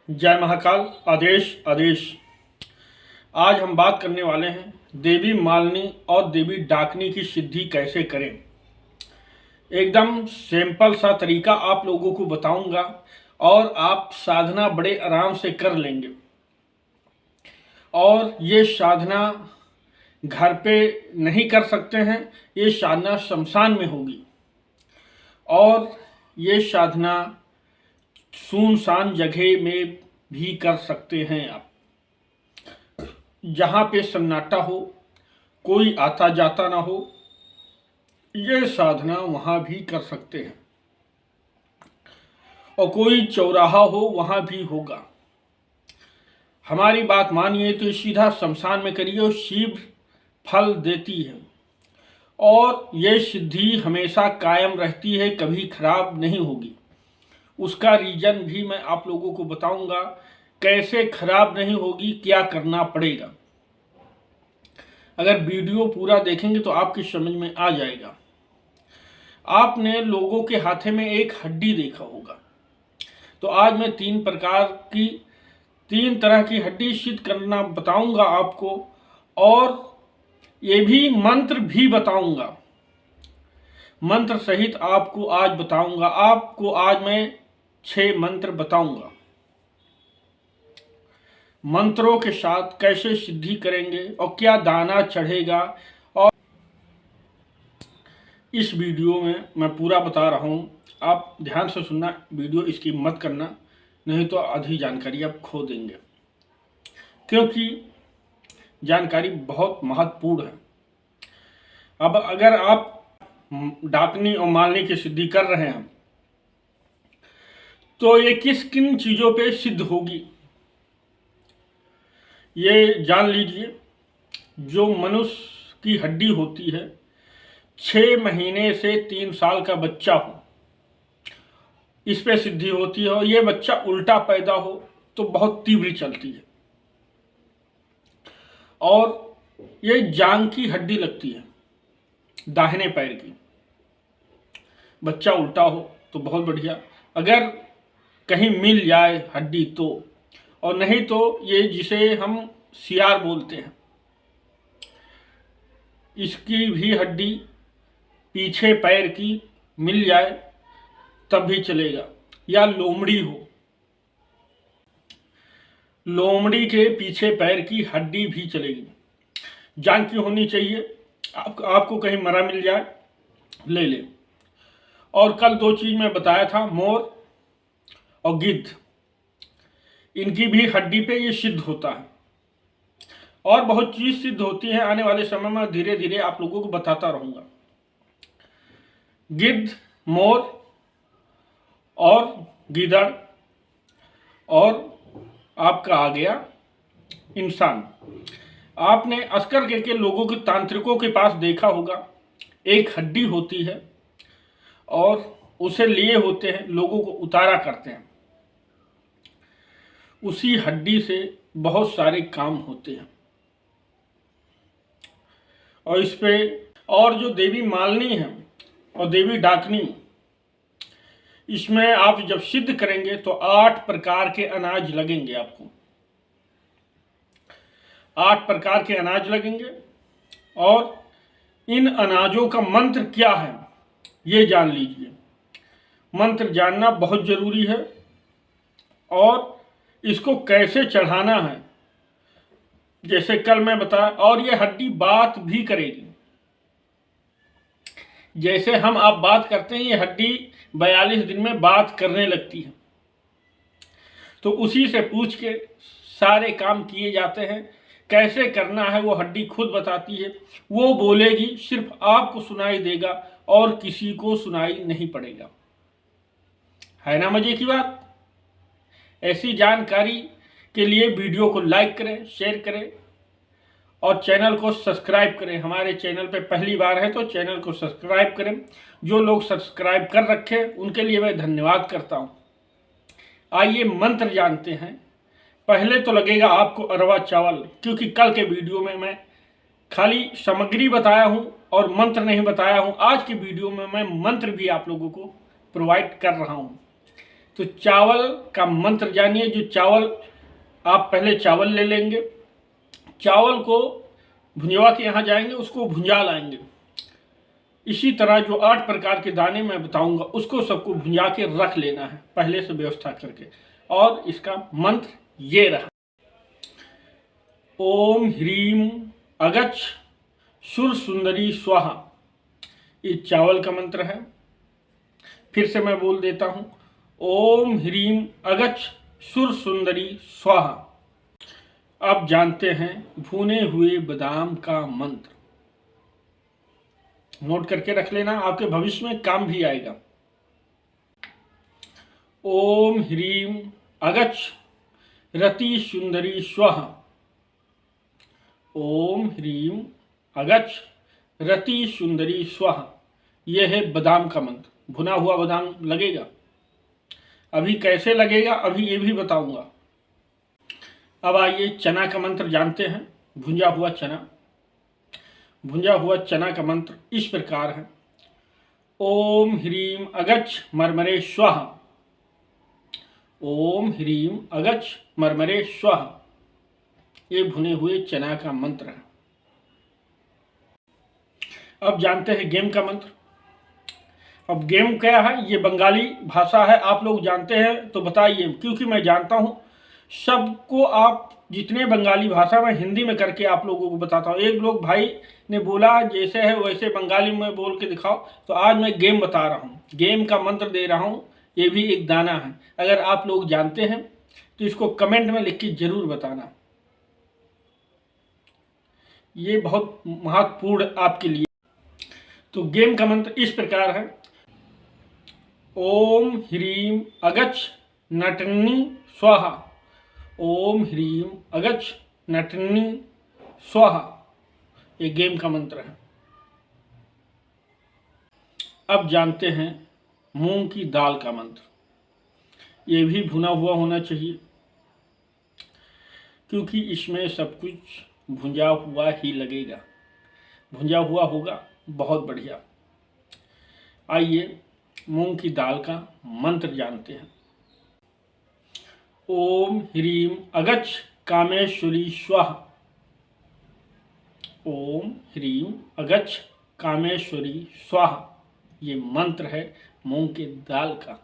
जय महाकाल। आदेश आदेश। आज हम बात करने वाले हैं देवी मालिनी और देवी डाकनी की सिद्धि कैसे करें। एकदम सिंपल सा तरीका आप लोगों को बताऊंगा और आप साधना बड़े आराम से कर लेंगे। और ये साधना घर पे नहीं कर सकते हैं, ये साधना शमशान में होगी। और ये साधना सुनसान जगह में भी कर सकते हैं आप, जहाँ पे सन्नाटा हो, कोई आता जाता ना हो। ये साधना वहाँ भी कर सकते हैं। और कोई चौराहा हो वहाँ भी होगा। हमारी बात मानिए तो सीधा शमशान में करिए और शिव फल देती है। और ये सिद्धि हमेशा कायम रहती है, कभी खराब नहीं होगी। उसका रीजन भी मैं आप लोगों को बताऊंगा, कैसे खराब नहीं होगी, क्या करना पड़ेगा। अगर वीडियो पूरा देखेंगे तो आपकी समझ में आ जाएगा। आपने लोगों के हाथे में एक हड्डी देखा होगा, तो आज मैं तीन तरह की हड्डी सिद्ध करना बताऊंगा आपको। और ये भी मंत्र भी बताऊंगा, मंत्र सहित आपको आज बताऊंगा। आपको आज मैं 6 मंत्र बताऊंगा। मंत्रों के साथ कैसे सिद्धि करेंगे और क्या दाना चढ़ेगा, और इस वीडियो में मैं पूरा बता रहा हूं। आप ध्यान से सुनना, वीडियो स्किप मत करना, नहीं तो आधी जानकारी आप खो देंगे, क्योंकि जानकारी बहुत महत्वपूर्ण है। अब अगर आप डाकनी और मालिनी की सिद्धि कर रहे हैं तो ये किन चीजों पे सिद्ध होगी ये जान लीजिए। जो मनुष्य की हड्डी होती है, 6 महीने से 3 साल का बच्चा हो, इस पे सिद्धि होती है। और ये बच्चा उल्टा पैदा हो तो बहुत तीव्र चलती है। और ये जांग की हड्डी लगती है, दाहिने पैर की। बच्चा उल्टा हो तो बहुत बढ़िया, अगर कहीं मिल जाए हड्डी तो। और नहीं तो ये जिसे हम सियार बोलते हैं, इसकी भी हड्डी पीछे पैर की मिल जाए तब भी चलेगा। या लोमड़ी हो, लोमड़ी के पीछे पैर की हड्डी भी चलेगी। जान की होनी चाहिए, आपको कहीं मरा मिल जाए ले ले। और कल 2 चीज मैं बताया था, मोर और गिद्ध, इनकी भी हड्डी पे ये सिद्ध होता है। और बहुत चीज सिद्ध होती है, आने वाले समय में धीरे धीरे आप लोगों को बताता रहूंगा। गिद्ध, मोर और गीदड़, और आपका आ गया इंसान। आपने अस्कर के लोगों के तांत्रिकों के पास देखा होगा, एक हड्डी होती है और उसे लिए होते हैं, लोगों को उतारा करते हैं। उसी हड्डी से बहुत सारे काम होते हैं। और इस पे और जो देवी मालिनी है और देवी डाकनी, इसमें आप जब सिद्ध करेंगे तो 8 प्रकार के अनाज लगेंगे आपको। 8 प्रकार के अनाज लगेंगे। और इन अनाजों का मंत्र क्या है ये जान लीजिए। मंत्र जानना बहुत जरूरी है। और इसको कैसे चढ़ाना है, जैसे कल मैं बताया। और ये हड्डी बात भी करेगी, जैसे हम आप बात करते हैं, ये हड्डी 42 दिन में बात करने लगती है। तो उसी से पूछ के सारे काम किए जाते हैं। कैसे करना है वो हड्डी खुद बताती है। वो बोलेगी, सिर्फ आपको सुनाई देगा और किसी को सुनाई नहीं पड़ेगा। है ना मजे की बात। ऐसी जानकारी के लिए वीडियो को लाइक करें, शेयर करें और चैनल को सब्सक्राइब करें। हमारे चैनल पे पहली बार है तो चैनल को सब्सक्राइब करें। जो लोग सब्सक्राइब कर रखे उनके लिए मैं धन्यवाद करता हूं। आइए मंत्र जानते हैं। पहले तो लगेगा आपको अरवा चावल, क्योंकि कल के वीडियो में मैं खाली सामग्री बताया हूं और मंत्र नहीं बताया हूं। आज की वीडियो में मैं मंत्र भी आप लोगों को प्रोवाइड कर रहा हूं। तो चावल का मंत्र जानिए। जो चावल, आप पहले चावल ले लेंगे, चावल को भुंजवा के यहाँ जाएंगे, उसको भुंजा लाएंगे। इसी तरह जो 8 प्रकार के दाने मैं बताऊंगा उसको सबको भुंजा के रख लेना है पहले से व्यवस्था करके। और इसका मंत्र ये रहा, ओम ह्रीम अगच्छ सुर सुंदरी स्वाहा। ये चावल का मंत्र है। फिर से मैं बोल देता हूं, ओम ह्रीम अगच्छ सुर सुंदरी स्वाहा। अब जानते हैं भुने हुए बादाम का मंत्र। नोट करके रख लेना, आपके भविष्य में काम भी आएगा। ओम ह्रीम अगच्छ रति सुंदरी स्वाहा। ओम ह्रीम अगच्छ रति सुंदरी स्वाहा। यह है बादाम का मंत्र। भुना हुआ बादाम लगेगा। अभी कैसे लगेगा अभी ये भी बताऊंगा। अब आइए चना का मंत्र जानते हैं। भुंजा हुआ चना। भुंजा हुआ चना का मंत्र इस प्रकार है, ओम ह्रीम अगच्छ मरमरे स्वाहा। ओम ह्रीम अगच्छ मरमरे स्वाहा। ये भुने हुए चना का मंत्र है। अब जानते हैं गेम का मंत्र। अब गेम क्या है, ये बंगाली भाषा है, आप लोग जानते हैं तो बताइए, क्योंकि मैं जानता हूं सबको। आप जितने बंगाली भाषा में हिंदी में करके आप लोगों को बताता हूँ। एक लोग भाई ने बोला जैसे है वैसे बंगाली में बोल के दिखाओ, तो आज मैं गेम बता रहा हूँ, गेम का मंत्र दे रहा हूँ। ये भी एक दाना है। अगर आप लोग जानते हैं तो इसको कमेंट में लिख के जरूर बताना। ये बहुत महत्वपूर्ण आपके लिए। तो गेम का मंत्र इस प्रकार है, ओम ह्रीम अगच्छ नटनी स्वाहा। ओम ह्रीम अगच्छ नटनी स्वाहा। ये गेम का मंत्र है। अब जानते हैं मूंग की दाल का मंत्र। ये भी भुना हुआ होना चाहिए, क्योंकि इसमें सब कुछ भुंजा हुआ ही लगेगा। भुंजा हुआ होगा, बहुत बढ़िया। आइए मूंग की दाल का मंत्र जानते हैं। ओम ह्रीम अगच्छ कामेश्वरी स्वाहा। ओम ह्रीम अगच्छ कामेश्वरी स्वाहा। ये मंत्र है मूंग की दाल का।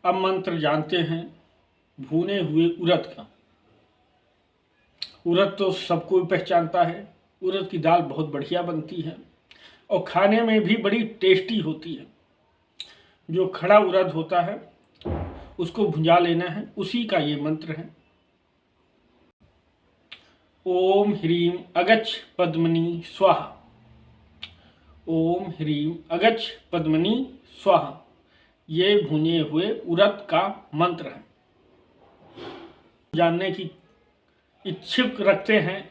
अब मंत्र जानते हैं भुने हुए उड़द का। उड़द तो सबको पहचानता है। उड़द की दाल बहुत बढ़िया बनती है और खाने में भी बड़ी टेस्टी होती है। जो खड़ा उड़द होता है उसको भुंजा लेना है, उसी का ये मंत्र है, ओम ह्रीम अगच्छ पद्मनी स्वाहा। ओम ह्रीम अगच्छ पद्मनी स्वाहा। ये भुने हुए उड़द का मंत्र है। जानने की इच्छुक रखते हैं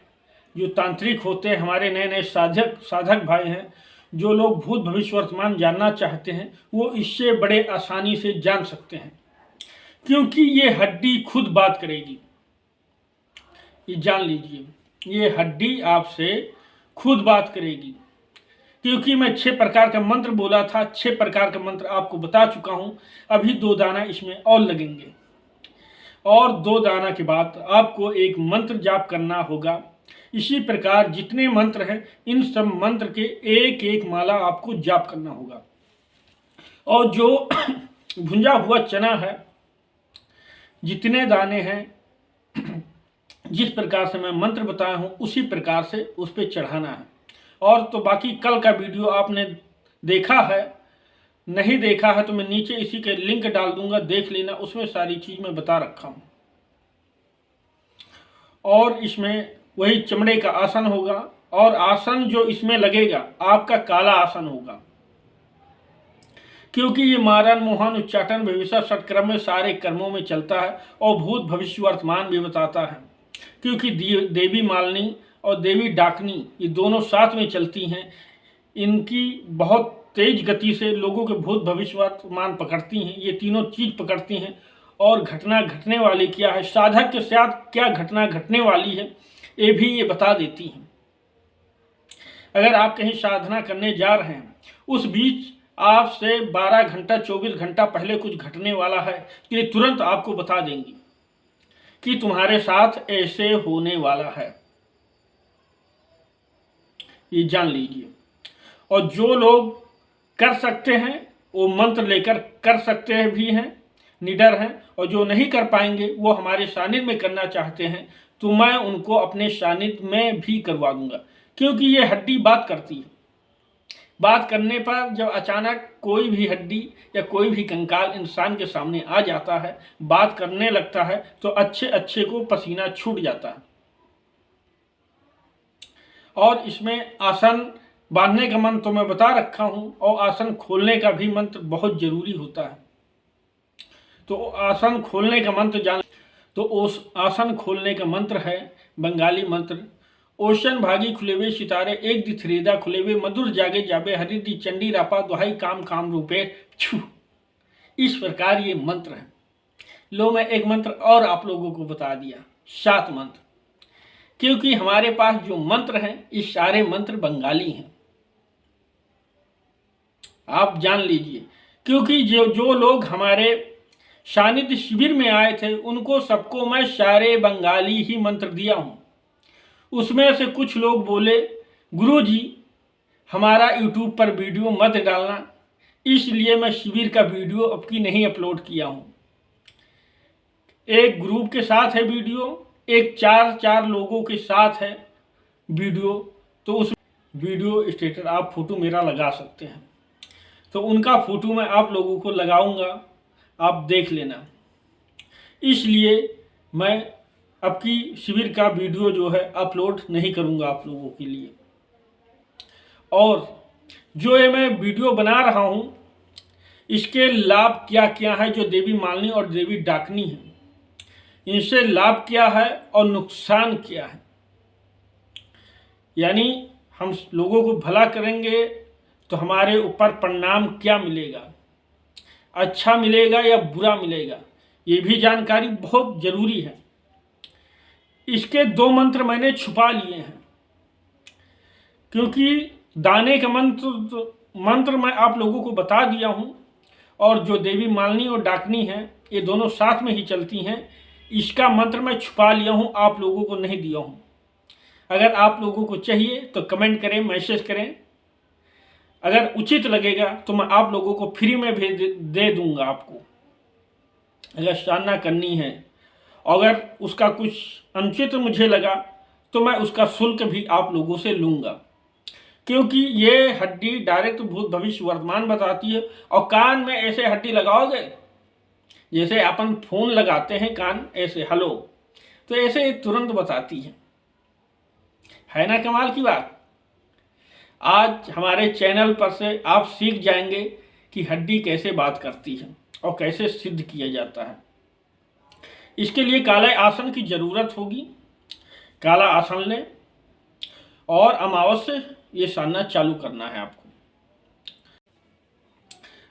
जो तांत्रिक होते हैं, हमारे नए नए साधक भाई हैं, जो लोग भूत भविष्य वर्तमान जानना चाहते हैं, वो इससे बड़े आसानी से जान सकते हैं, क्योंकि ये हड्डी खुद बात करेगी। ये जान लीजिए, ये हड्डी आपसे खुद बात करेगी। क्योंकि मैं 6 प्रकार का मंत्र बोला था, 6 प्रकार का मंत्र आपको बता चुका हूं। अभी 2 दाना इसमें और लगेंगे, और 2 दाना के बाद आपको एक मंत्र जाप करना होगा। इसी प्रकार जितने मंत्र हैं, इन सब मंत्र के एक एक माला आपको जाप करना होगा। और जो भुंजा हुआ चना है, जितने दाने हैं, जिस प्रकार से मैं मंत्र बताया हूं उसी प्रकार से उस पर चढ़ाना है। और तो बाकी कल का वीडियो आपने देखा है, नहीं देखा है तो मैं नीचे इसी के लिंक डाल दूंगा, देख लेना, उसमें सारी चीज मैं बता रखा हूं। और इसमें वही चमड़े का आसन होगा, और आसन जो इसमें लगेगा आपका काला आसन होगा, क्योंकि ये मारण मोहन उच्चाटन भविष्य षटक्रम में सारे कर्मों में चलता है और भूत भविष्य वर्तमान भी बताता है। क्योंकि देवी मालिनी और देवी डाकनी ये दोनों साथ में चलती हैं। इनकी बहुत तेज गति से लोगों के भूत भविष्य वर्तमान पकड़ती हैं। ये तीनों चीज पकड़ती हैं, और घटना घटने वाली क्या है, साधक के साथ क्या घटना घटने वाली है, ये भी ये बता देती हैं। अगर आप कहीं साधना करने जा रहे हैं, उस बीच आपसे 12 घंटा 24 घंटा पहले कुछ घटने वाला है, तो ये तुरंत आपको बता देंगी कि तुम्हारे साथ ऐसे होने वाला है, ये जान लीजिए। और जो लोग कर सकते हैं वो मंत्र लेकर कर सकते हैं भी हैं, निडर हैं, और जो नहीं कर पाएंगे वो हमारे सानिध्य में करना चाहते हैं तो मैं उनको अपने सानिध्य में भी करवा दूंगा, क्योंकि ये हड्डी बात करती है। बात करने पर जब अचानक कोई भी हड्डी या कोई भी कंकाल इंसान के सामने आ जाता है, बात करने लगता है, तो अच्छे अच्छे को पसीना छूट जाता है। और इसमें आसन बांधने का मंत्र तो मैं बता रखा हूं, और आसन खोलने का भी मंत्र बहुत जरूरी होता है। तो आसन खोलने का मंत्र जान, तो उस आसन खोलने का मंत्र है बंगाली मंत्र, ओशन भागी खुलेवे सितारे एक दी थ्रेदा खुलेवे मधुर जागे जाबे हरि दी चंडी रापा दुहाई काम काम रूपे छू। इस प्रकार ये मंत्र है। लो मैं एक मंत्र और आप लोगों को बता दिया, 7 मंत्र, क्योंकि हमारे पास जो मंत्र हैं ये सारे मंत्र बंगाली हैं, आप जान लीजिए। क्योंकि जो लोग हमारे सानिध्य शिविर में आए थे उनको सबको मैं सारे बंगाली ही मंत्र दिया हूं। उसमें से कुछ लोग बोले गुरुजी हमारा यूट्यूब पर वीडियो मत डालना, इसलिए मैं शिविर का वीडियो अब की नहीं अपलोड किया हूं। एक ग्रुप के साथ है वीडियो, एक 4 लोगों के साथ है वीडियो, तो उस वीडियो स्टेटस आप फोटो मेरा लगा सकते हैं, तो उनका फोटो मैं आप लोगों को लगाऊंगा, आप देख लेना। इसलिए मैं अब की शिविर का वीडियो जो है अपलोड नहीं करूंगा आप लोगों के लिए। और जो ये मैं वीडियो बना रहा हूं इसके लाभ क्या क्या है, जो देवी मालिनी और देवी डाकनी है इनसे लाभ क्या है और नुकसान क्या है, यानी हम लोगों को भला करेंगे तो हमारे ऊपर परिणाम क्या मिलेगा, अच्छा मिलेगा या बुरा मिलेगा, ये भी जानकारी बहुत जरूरी है। इसके 2 मंत्र मैंने छुपा लिए हैं, क्योंकि दाने का मंत्र मैं आप लोगों को बता दिया हूं, और जो देवी मालिनी और डाकनी है ये दोनों साथ में ही चलती हैं, इसका मंत्र मैं छुपा लिया हूं, आप लोगों को नहीं दिया हूं। अगर आप लोगों को चाहिए तो कमेंट करें, मैसेज करें, अगर उचित लगेगा तो मैं आप लोगों को फ्री में दे दूंगा आपको। अगर साधना करनी है, अगर उसका कुछ अनुचित मुझे लगा तो मैं उसका शुल्क भी आप लोगों से लूंगा, क्योंकि ये हड्डी डायरेक्ट भूत भविष्य वर्तमान बताती है। और कान में ऐसे हड्डी लगाओगे जैसे अपन फोन लगाते हैं कान ऐसे हेलो, तो ऐसे तुरंत बताती है ना कमाल की बात। आज हमारे चैनल पर से आप सीख जाएंगे कि हड्डी कैसे बात करती है और कैसे सिद्ध किया जाता है। इसके लिए काले आसन की जरूरत होगी, काला आसन लें और अमावस्या ये साधना चालू करना है आपको।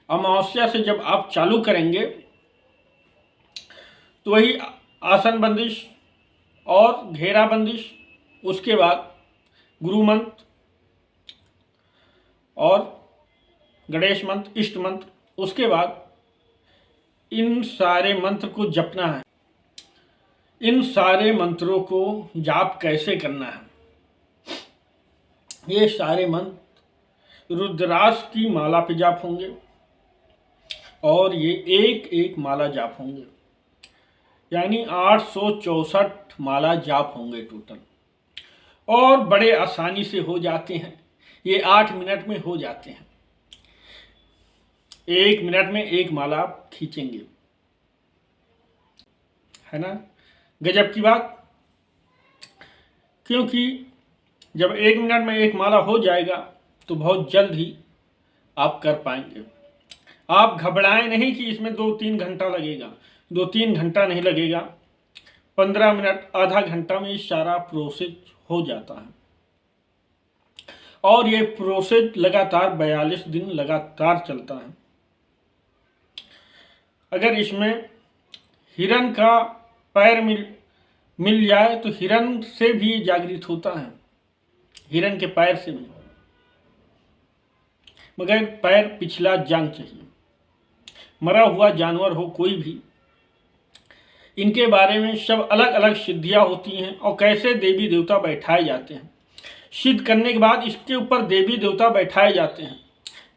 अमावस्या से जब आप चालू करेंगे तो वही आसन बंदिश और घेरा बंदिश, उसके बाद गुरु मंत्र और गणेश मंत्र, इष्ट मंत्र, उसके बाद इन सारे मंत्र को जपना है। इन सारे मंत्रों को जाप कैसे करना है, ये सारे मंत्र रुद्राक्ष की माला पे जाप होंगे और ये एक एक माला जाप होंगे, यानी 864 माला जाप होंगे टोटल, और बड़े आसानी से हो जाते हैं। ये 8 मिनट में हो जाते हैं, 1 मिनट में 1 माला खींचेंगे, है ना गजब की बात। क्योंकि जब 1 मिनट में 1 माला हो जाएगा तो बहुत जल्द ही आप कर पाएंगे। आप घबराएं नहीं कि इसमें 2-3 घंटा लगेगा, 2-3 घंटा नहीं लगेगा, 15 मिनट आधा घंटा में सारा प्रोसेस हो जाता है। और ये प्रोसेस लगातार 42 दिन लगातार चलता है। अगर इसमें हिरण का पैर मिल जाए तो हिरण से भी जागृत होता है, हिरण के पैर से भी। मगर पैर पिछला जांग चाहिए। मरा हुआ जानवर हो कोई भी, इनके बारे में सब अलग अलग सिद्धियां होती हैं और कैसे देवी देवता बैठाए जाते हैं। सिद्ध करने के बाद इसके ऊपर देवी देवता बैठाए जाते हैं।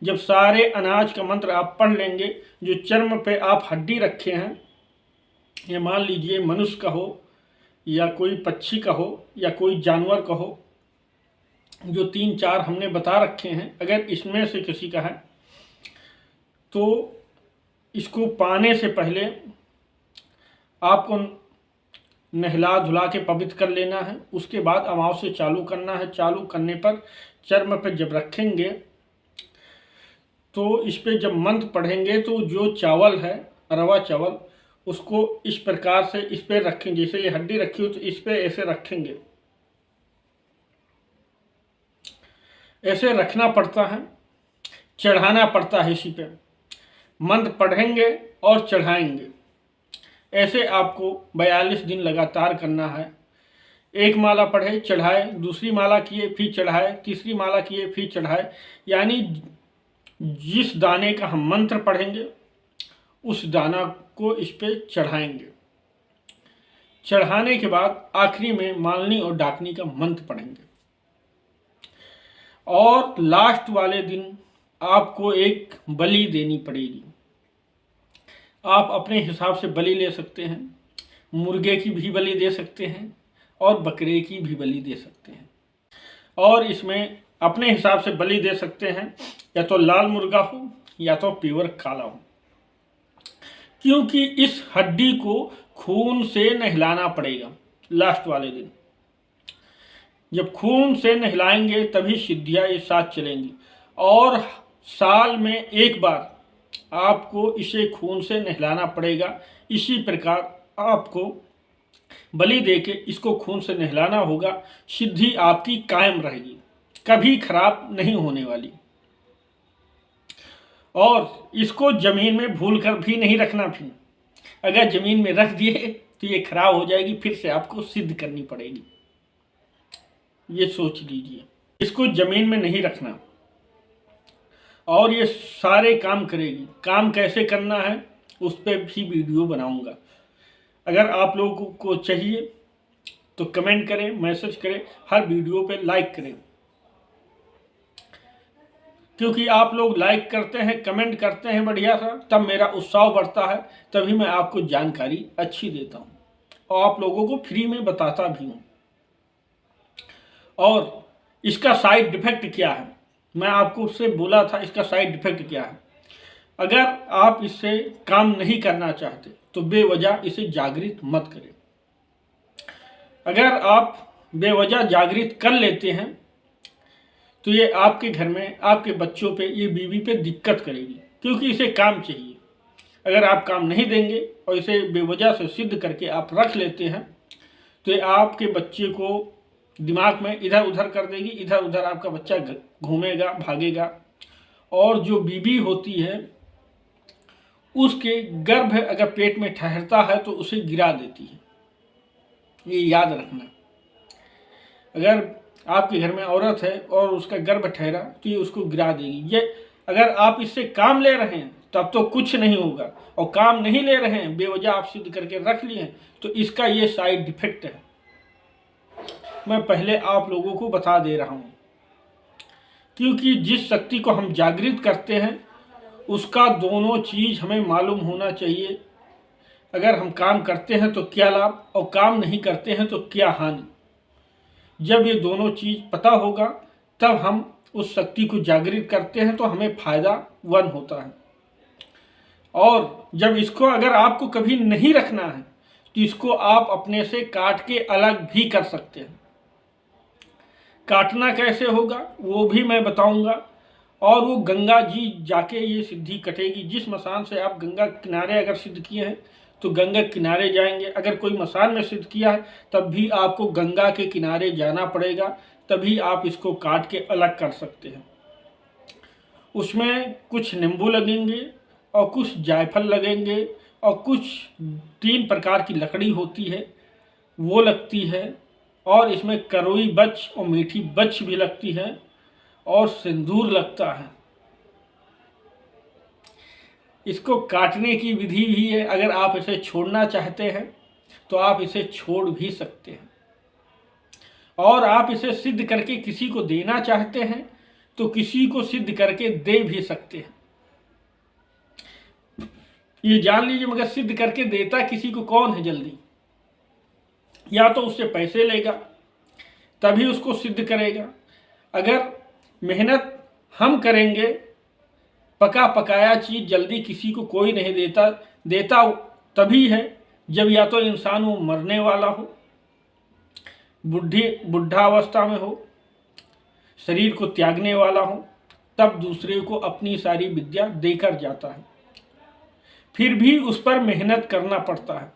जब सारे अनाज का मंत्र आप पढ़ लेंगे, जो चर्म पे आप हड्डी रखे हैं, ये मान लीजिए मनुष्य का हो या कोई पक्षी का हो या कोई जानवर का हो, जो 3-4 हमने बता रखे हैं, अगर इसमें से किसी का है तो इसको पाने से पहले आपको नहला धुला के पवित्र कर लेना है। उसके बाद अमावस्या चालू करना है। चालू करने पर चर्म पर जब रखेंगे तो इस पे जब मंत्र पढ़ेंगे तो जो चावल है, अरवा चावल, उसको इस प्रकार से इस पे रखेंगे। जैसे ये हड्डी रखी हो तो इस पे ऐसे रखेंगे, ऐसे रखना पड़ता है, चढ़ाना पड़ता है। इसी पे मंत्र पढ़ेंगे और चढ़ाएंगे। ऐसे आपको 42 दिन लगातार करना है। एक माला पढ़े चढ़ाए, दूसरी माला किए फिर चढ़ाए, तीसरी माला किए फिर चढ़ाए। यानी जिस दाने का हम मंत्र पढ़ेंगे उस दाना को इस पे चढ़ाएंगे। चढ़ाने के बाद आखिरी में मालनी और डाकनी का मंत्र पढ़ेंगे। और लास्ट वाले दिन आपको एक बलि देनी पड़ेगी। आप अपने हिसाब से बलि ले सकते हैं, मुर्गे की भी बलि दे सकते हैं और बकरे की भी बलि दे सकते हैं। और इसमें अपने हिसाब से बलि दे सकते हैं, या तो लाल मुर्गा हो या तो प्योर काला हो, क्योंकि इस हड्डी को खून से नहलाना पड़ेगा। लास्ट वाले दिन जब खून से नहलाएंगे तभी सिद्धियां एक साथ चलेंगी। और साल में एक बार आपको इसे खून से नहलाना पड़ेगा। इसी प्रकार आपको बलि देके इसको खून से नहलाना होगा। सिद्धि आपकी कायम रहेगी, कभी खराब नहीं होने वाली। और इसको जमीन में भूल कर भी नहीं रखना। फिर अगर जमीन में रख दिए तो ये खराब हो जाएगी, फिर से आपको सिद्ध करनी पड़ेगी। ये सोच लीजिए, इसको जमीन में नहीं रखना। और ये सारे काम करेगी। काम कैसे करना है उस पर भी वीडियो बनाऊंगा। अगर आप लोगों को चाहिए तो कमेंट करें, मैसेज करें, हर वीडियो पे लाइक करें, क्योंकि आप लोग लाइक करते हैं, कमेंट करते हैं बढ़िया सा, तब मेरा उत्साह बढ़ता है, तभी मैं आपको जानकारी अच्छी देता हूँ और आप लोगों को फ्री में बताता भी हूँ। और इसका साइड इफेक्ट क्या है, मैं आपको उससे बोला था इसका साइड इफेक्ट क्या है। अगर आप इससे काम नहीं करना चाहते तो बेवजह इसे जागृत मत करें। अगर आप बेवजह जागृत कर लेते हैं तो ये आपके घर में, आपके बच्चों पे, ये बीवी पे दिक्कत करेगी, क्योंकि इसे काम चाहिए। अगर आप काम नहीं देंगे और इसे बेवजह से सिद्ध करके आप रख लेते हैं तो ये आपके बच्चे को दिमाग में इधर उधर कर देगी। इधर उधर आपका बच्चा घूमेगा, भागेगा। और जो बीवी होती है उसके गर्भ अगर पेट में ठहरता है तो उसे गिरा देती है। ये याद रखना। अगर आपके घर में औरत है और उसका गर्भ ठहरा तो ये उसको गिरा देगी। ये अगर आप इससे काम ले रहे हैं तब तो कुछ नहीं होगा, और काम नहीं ले रहे हैं, बेवजह आप सिद्ध करके रख लिए हैं, तो इसका ये साइड इफेक्ट है। मैं पहले आप लोगों को बता दे रहा हूँ, क्योंकि जिस शक्ति को हम जागृत करते हैं उसका दोनों चीज हमें मालूम होना चाहिए। अगर हम काम करते हैं तो क्या लाभ और काम नहीं करते हैं तो क्या हानि। जब ये दोनों चीज पता होगा तब हम उस शक्ति को जागृत करते हैं तो हमें फायदा वन होता है। और जब इसको अगर आपको कभी नहीं रखना है तो इसको आप अपने से काट के अलग भी कर सकते हैं। काटना कैसे होगा वो भी मैं बताऊंगा। और वो गंगा जी जाके ये सिद्धि कटेगी। जिस मसान से आप गंगा किनारे अगर सिद्ध किए हैं तो गंगा किनारे जाएंगे। अगर कोई मसान में सिद्ध किया है तब भी आपको गंगा के किनारे जाना पड़ेगा, तभी आप इसको काट के अलग कर सकते हैं। उसमें कुछ नींबू लगेंगे और कुछ जायफल लगेंगे और कुछ 3 प्रकार की लकड़ी होती है वो लगती है, और इसमें करोई बच और मीठी बच भी लगती है, और सिंदूर लगता है। इसको काटने की विधि भी है। अगर आप इसे छोड़ना चाहते हैं तो आप इसे छोड़ भी सकते हैं, और आप इसे सिद्ध करके किसी को देना चाहते हैं तो किसी को सिद्ध करके दे भी सकते हैं। ये जान लीजिए, मगर सिद्ध करके देता किसी को कौन है जल्दी? या तो उससे पैसे लेगा तभी उसको सिद्ध करेगा। अगर मेहनत हम करेंगे, पका पकाया चीज जल्दी किसी को कोई नहीं देता। देता तभी है जब या तो इंसान वो मरने वाला हो, बुढ़ावस्था में हो, शरीर को त्यागने वाला हो, तब दूसरे को अपनी सारी विद्या देकर जाता है। फिर भी उस पर मेहनत करना पड़ता है,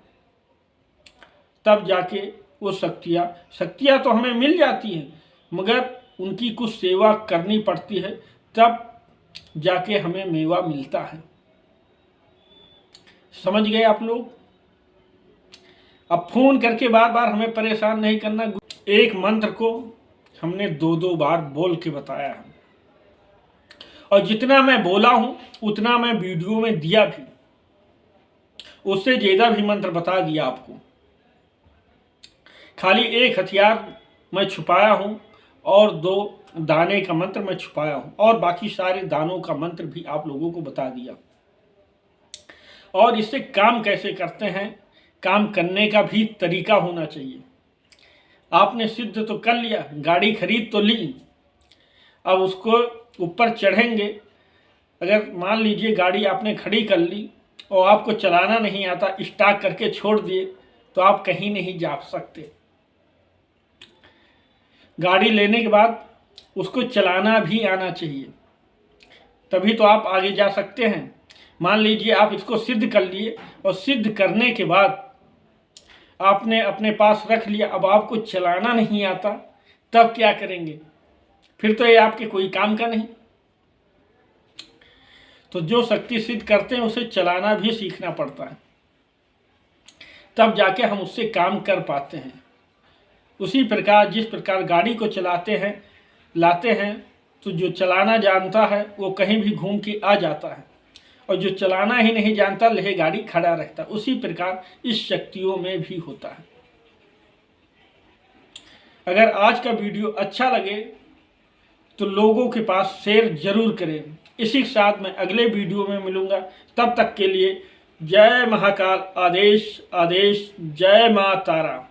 तब जाके वो शक्तियाँ तो हमें मिल जाती हैं, मगर उनकी कुछ सेवा करनी पड़ती है, तब जाके हमें मेवा मिलता है। समझ गए आप लोग? अब फोन करके बार बार हमें परेशान नहीं करना। एक मंत्र को हमने 2-2 बार बोल के बताया है, और जितना मैं बोला हूं उतना मैं वीडियो में दिया भी, उससे ज्यादा भी मंत्र बता दिया आपको। खाली एक हथियार मैं छुपाया हूं और 2 दाने का मंत्र मैं छुपाया हूं, और बाकी सारे दानों का मंत्र भी आप लोगों को बता दिया। और इससे काम कैसे करते हैं, काम करने का भी तरीका होना चाहिए। आपने सिद्ध तो कर लिया, गाड़ी खरीद तो ली, अब उसको ऊपर चढ़ेंगे। अगर मान लीजिए गाड़ी आपने खड़ी कर ली और आपको चलाना नहीं आता, स्टार्ट करके छोड़ दिए, तो आप कहीं नहीं जा सकते। गाड़ी लेने के बाद उसको चलाना भी आना चाहिए, तभी तो आप आगे जा सकते हैं। मान लीजिए आप इसको सिद्ध कर लिए, और सिद्ध करने के बाद आपने अपने पास रख लिया, अब आपको चलाना नहीं आता, तब क्या करेंगे? फिर तो ये आपके कोई काम का नहीं। तो जो शक्ति सिद्ध करते हैं उसे चलाना भी सीखना पड़ता है, तब जाके हम उससे काम कर पाते हैं। उसी प्रकार जिस प्रकार गाड़ी को चलाते हैं, लाते हैं, तो जो चलाना जानता है वो कहीं भी घूम के आ जाता है, और जो चलाना ही नहीं जानता लहे गाड़ी खड़ा रहता। उसी प्रकार इस शक्तियों में भी होता है। अगर आज का वीडियो अच्छा लगे तो लोगों के पास शेयर जरूर करें। इसी के साथ मैं अगले वीडियो में मिलूंगा। तब तक के लिए जय महाकाल। आदेश आदेश। जय मां तारा।